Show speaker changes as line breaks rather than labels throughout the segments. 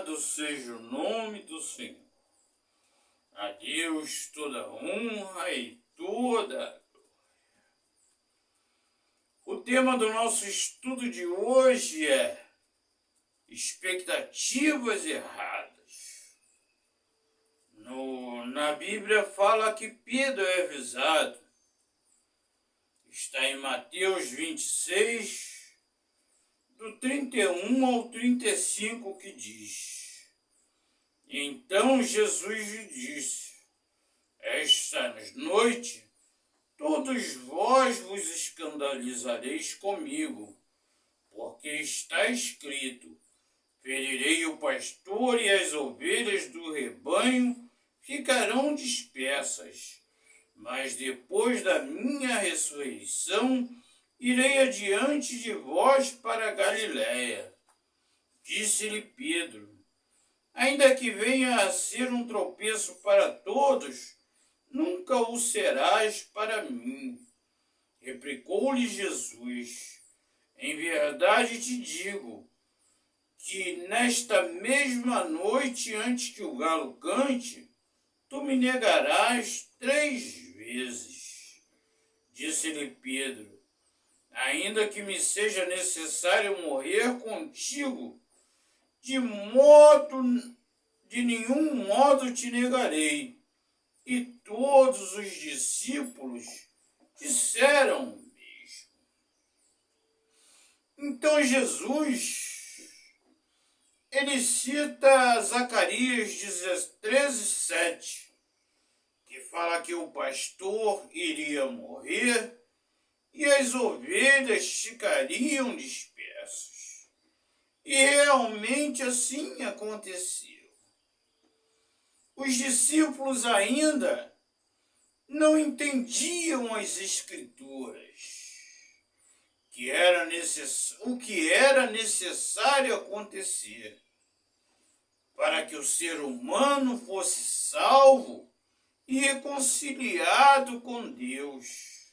Louvado seja o nome do Senhor. A Deus toda honra e toda glória. O tema do nosso estudo de hoje é expectativas erradas. Na Bíblia fala que Pedro é avisado. Está em Mateus 26, do 31 ao 35, que diz: Então Jesus lhe disse: Esta noite todos vós vos escandalizareis comigo, porque está escrito: ferirei o pastor e as ovelhas do rebanho ficarão dispersas. Mas depois da minha ressurreição, irei adiante de vós para a Galiléia. Disse-lhe Pedro: ainda que venha a ser um tropeço para todos, nunca o serás para mim. Replicou-lhe Jesus: em verdade te digo, que nesta mesma noite, antes que o galo cante, tu me negarás 3 vezes. Disse-lhe Pedro: ainda que me seja necessário morrer contigo, de nenhum modo te negarei. E todos os discípulos disseram o mesmo. Então Jesus, ele cita Zacarias 13:7, que fala que o pastor iria morrer e as ovelhas ficariam dispersas. E realmente assim aconteceu. Os discípulos ainda não entendiam as Escrituras, o que era necessário acontecer para que o ser humano fosse salvo e reconciliado com Deus,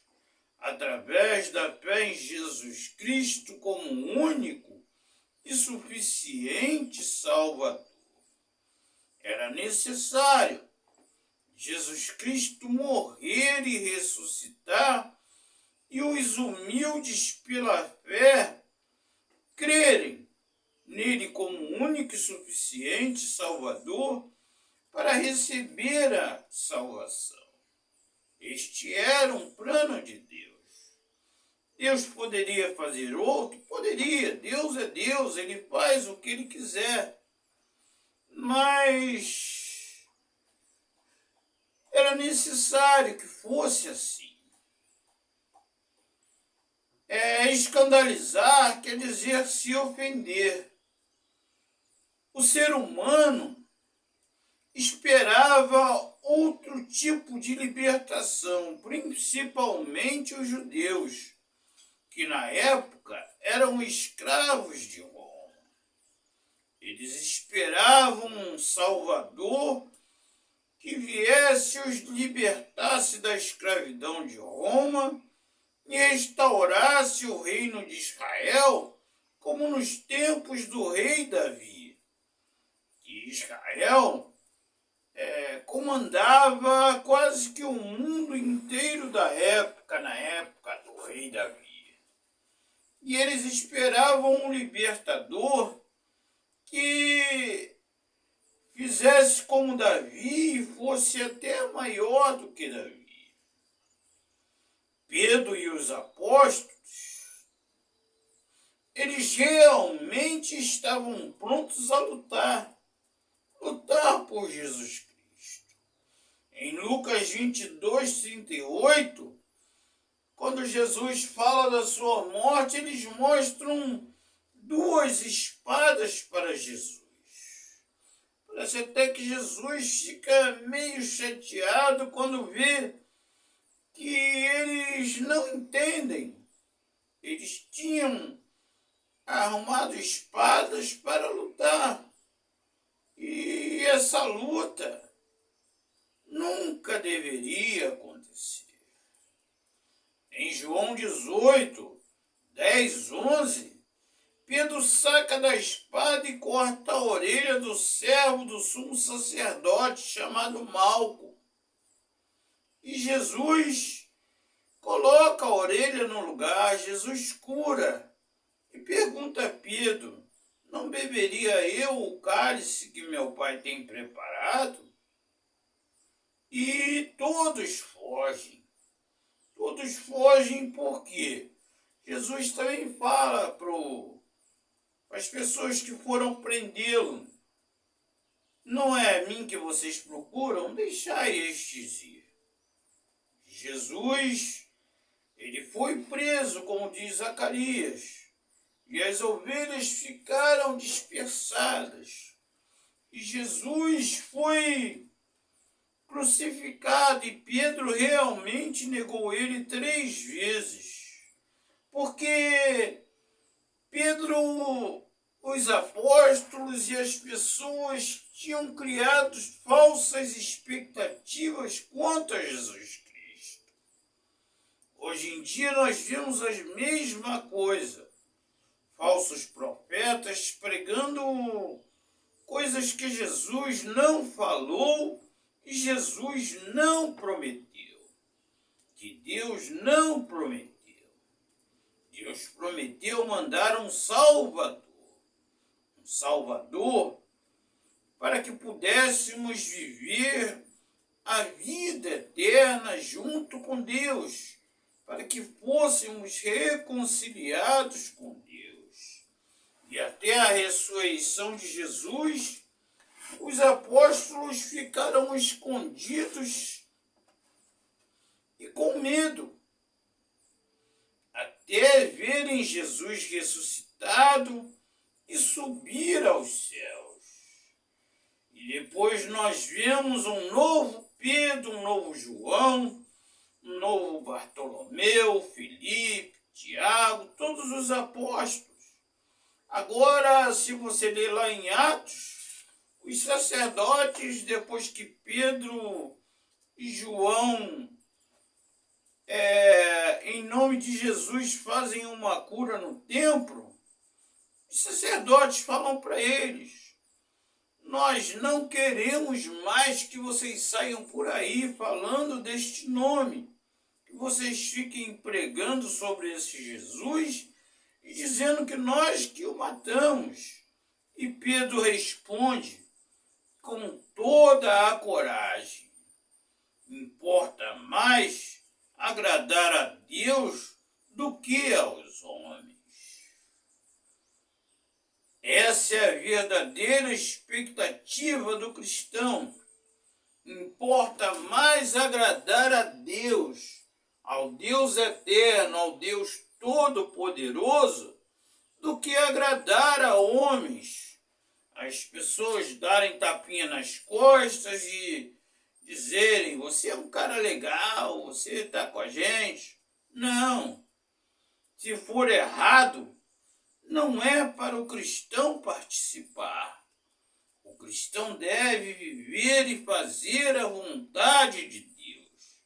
através da fé em Jesus Cristo como único e suficiente Salvador. Era necessário Jesus Cristo morrer e ressuscitar, e os humildes pela fé crerem nele como único e suficiente Salvador para receber a salvação. Este era um plano de Deus. Deus poderia fazer outro? Poderia. Deus é Deus, ele faz o que ele quiser. Mas era necessário que fosse assim. Escandalizar quer dizer se ofender. O ser humano esperava outro tipo de libertação, principalmente os judeus, que na época eram escravos de Roma. Eles esperavam um Salvador que viesse e os libertasse da escravidão de Roma e restaurasse o reino de Israel como nos tempos do rei Davi. E Israel comandava quase que o mundo inteiro da época, na época do rei Davi. E eles esperavam um libertador que fizesse como Davi e fosse até maior do que Davi. Pedro e os apóstolos, eles realmente estavam prontos a lutar por Jesus Cristo. Em Lucas 22:38, quando Jesus fala da sua morte, eles mostram 2 espadas para Jesus. Parece até que Jesus fica meio chateado quando vê que eles não entendem. Eles tinham arrumado espadas para lutar. E essa luta nunca deveria acontecer. Em João 18, 10, 11, Pedro saca da espada e corta a orelha do servo do sumo sacerdote chamado Malco. E Jesus coloca a orelha no lugar, Jesus cura e pergunta a Pedro: não beberia eu o cálice que meu pai tem preparado? E todos fogem. Todos fogem porque Jesus também fala para as pessoas que foram prendê-lo: não é a mim que vocês procuram? Deixai estes ir. Jesus, ele foi preso, como diz Zacarias, e as ovelhas ficaram dispersadas. E Jesus foi crucificado e Pedro realmente negou ele 3 vezes. Porque Pedro, os apóstolos e as pessoas tinham criado falsas expectativas quanto a Jesus Cristo. Hoje em dia nós vemos a mesma coisa. Falsos profetas pregando coisas que Jesus não falou e Jesus não prometeu. Que Deus não prometeu. Deus prometeu mandar um Salvador. Um Salvador para que pudéssemos viver a vida eterna junto com Deus. Para que fôssemos reconciliados com Deus. E até a ressurreição de Jesus, os apóstolos ficaram escondidos e com medo, até verem Jesus ressuscitado e subir aos céus. E depois nós vemos um novo Pedro, um novo João, um novo Bartolomeu, Filipe, Tiago, todos os apóstolos. Agora, se você ler lá em Atos, os sacerdotes, depois que Pedro e João, em nome de Jesus, fazem uma cura no templo, os sacerdotes falam para eles: nós não queremos mais que vocês saiam por aí falando deste nome, que vocês fiquem pregando sobre esse Jesus e dizendo que nós que o matamos. E Pedro responde com toda a coragem: importa mais agradar a Deus do que aos homens. Essa é a verdadeira expectativa do cristão. Importa mais agradar a Deus, ao Deus eterno, ao Deus todo-poderoso, do que agradar a homens. As pessoas darem tapinha nas costas e dizerem: você é um cara legal, você está com a gente. Não. Se for errado, não é para o cristão participar. O cristão deve viver e fazer a vontade de Deus.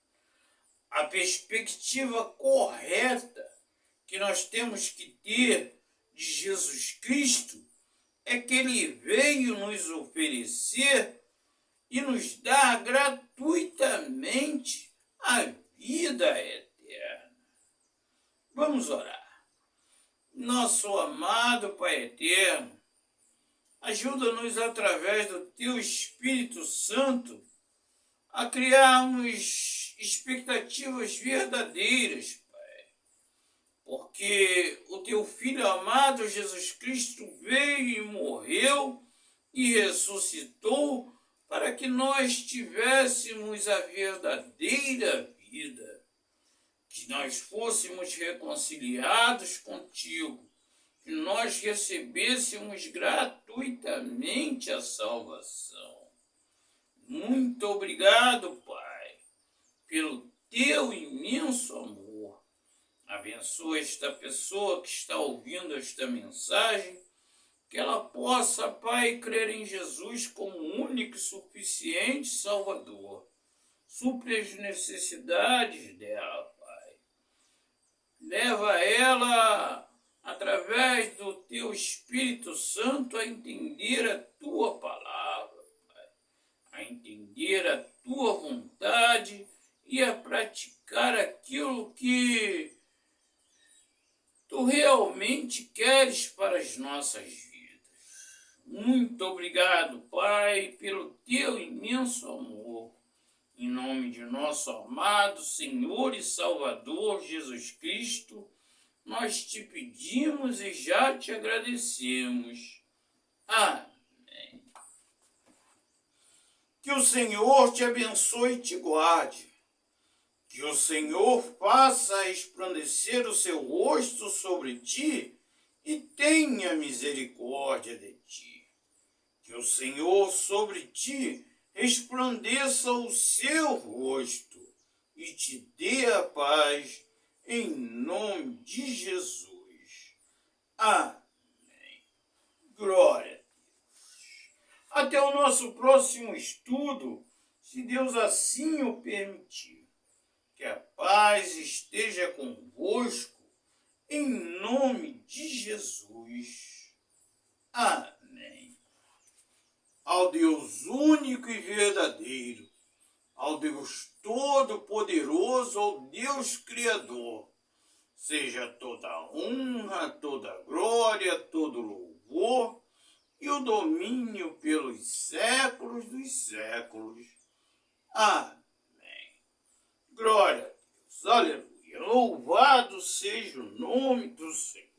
A perspectiva correta que nós temos que ter de Jesus Cristo é que ele veio nos oferecer e nos dar gratuitamente a vida eterna. Vamos orar. Nosso amado Pai eterno, ajuda-nos através do Teu Espírito Santo a criarmos expectativas verdadeiras, Pai. Porque o Teu Filho amado Jesus Cristo veio e morreu e ressuscitou para que nós tivéssemos a verdadeira vida. Que nós fôssemos reconciliados contigo, que nós recebêssemos gratuitamente a salvação. Muito obrigado, Pai, pelo teu imenso amor. Abençoa esta pessoa que está ouvindo esta mensagem, que ela possa, Pai, crer em Jesus como único e suficiente Salvador. Supre as necessidades dela, Pai. Leva ela, através do teu Espírito Santo a entender a tua palavra, Pai, a entender a tua vontade e a praticar aquilo que tu realmente queres para as nossas vidas. Muito obrigado, Pai, pelo teu imenso amor. Em nome de nosso amado Senhor e Salvador Jesus Cristo, nós te pedimos e já te agradecemos. Amém. Que o Senhor te abençoe e te guarde. Que o Senhor faça resplandecer o seu rosto sobre ti e tenha misericórdia de ti. Que o Senhor sobre ti resplandeça o seu rosto e te dê a paz em nome de Jesus. Amém. Glória a Deus. Até o nosso próximo estudo, se Deus assim o permitir. Que a paz esteja convosco, em nome de Jesus. Amém. Ao Deus único e verdadeiro, ao Deus todo-poderoso, ao Deus Criador, seja toda honra, toda glória, todo louvor e o domínio pelos séculos dos séculos. Amém. Glória a Deus, aleluia, louvado seja o nome do Senhor.